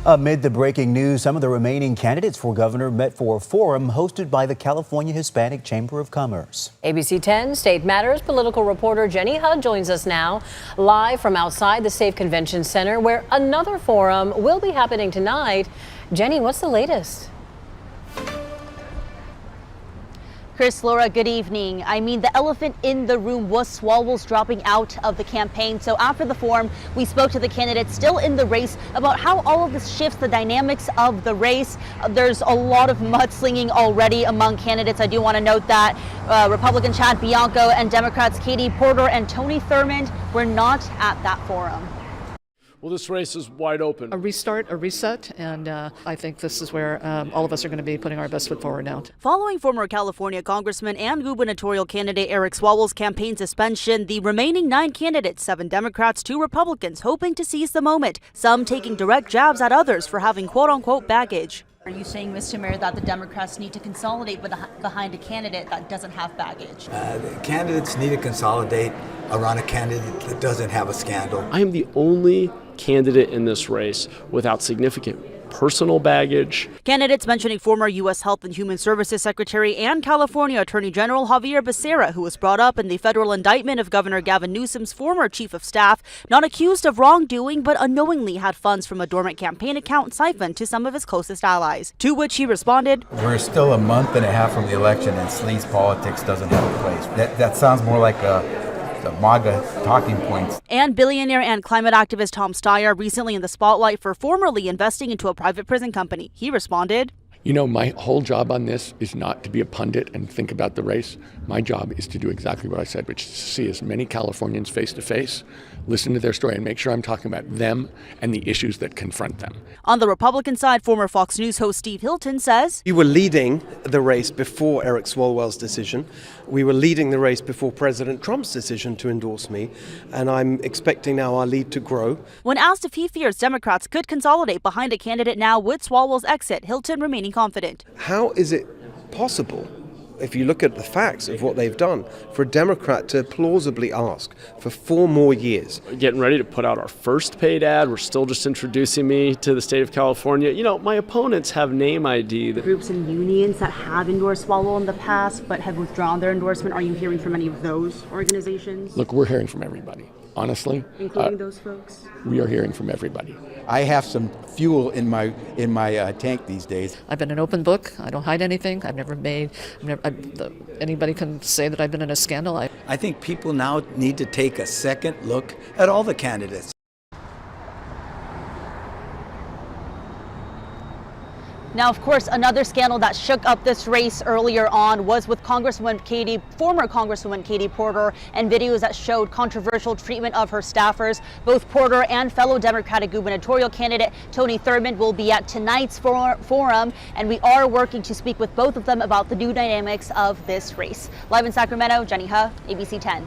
Amid the breaking news, some of the remaining candidates for governor met for a forum hosted by the California Hispanic Chamber of Commerce. ABC 10 State Matters political reporter Jenny Hudd joins us now live from outside the Safe Convention Center, where another forum will be happening tonight. Jenny, what's the latest? Chris, Laura, good evening. I mean, the elephant in the room was Swalwell's dropping out of the campaign. So after the forum, we spoke to the candidates still in the race about how all of this shifts the dynamics of the race. There's a lot of mudslinging already among candidates. I do want to note that Republican Chad Bianco and Democrats Katie Porter and Tony Thurmond were not at that forum. Well, this race is wide open. A restart, a reset, and I think this is where all of us are going to be putting our best foot forward now. Following former California Congressman and gubernatorial candidate Eric Swalwell's campaign suspension, the remaining 9 candidates, 7 Democrats, 2 Republicans, hoping to seize the moment, some taking direct jabs at others for having quote-unquote baggage. Are you saying, Mr. Mayor, that the Democrats need to consolidate behind a candidate that doesn't have baggage? The candidates need to consolidate around a candidate that doesn't have a scandal. I am the only candidate in this race without significant personal baggage. Candidates mentioning former U.S. Health and Human Services Secretary and California Attorney General Javier Becerra, who was brought up in the federal indictment of Governor Gavin Newsom's former chief of staff, not accused of wrongdoing, but unknowingly had funds from a dormant campaign account siphoned to some of his closest allies. To which he responded, "We're still a month and a half from the election and sleaze politics doesn't have a place." That sounds more like the MAGA talking points. And billionaire and climate activist Tom Steyer, recently in the spotlight for formerly investing into a private prison company. He responded, "You know, my whole job on this is not to be a pundit and think about the race. My job is to do exactly what I said, which is to see as many Californians face to face, listen to their story, and make sure I'm talking about them and the issues that confront them." On the Republican side, former Fox News host Steve Hilton says, "We were leading the race before Eric Swalwell's decision. We were leading the race before President Trump's decision to endorse me, and I'm expecting now our lead to grow." When asked if he fears Democrats could consolidate behind a candidate now with Swalwell's exit, Hilton remaining confident. How is it possible, if you look at the facts of what they've done, for a Democrat to plausibly ask for 4 more years? Getting ready to put out our first paid ad. We're still just introducing me to the state of California. You know, my opponents have name ID. Groups and unions that have endorsed Swalwell in the past but have withdrawn their endorsement, are you hearing from any of those organizations? Look, we're hearing from everybody. Honestly, including those folks? We are hearing from everybody. I have some fuel in my tank these days. I've been an open book. I don't hide anything. Anybody can say that I've been in a scandal. I think people now need to take a second look at all the candidates. Now, of course, another scandal that shook up this race earlier on was with former Congresswoman Katie Porter, and videos that showed controversial treatment of her staffers. Both Porter and fellow Democratic gubernatorial candidate Tony Thurmond will be at tonight's forum, and we are working to speak with both of them about the new dynamics of this race. Live in Sacramento, Jenny Hudd, ABC 10.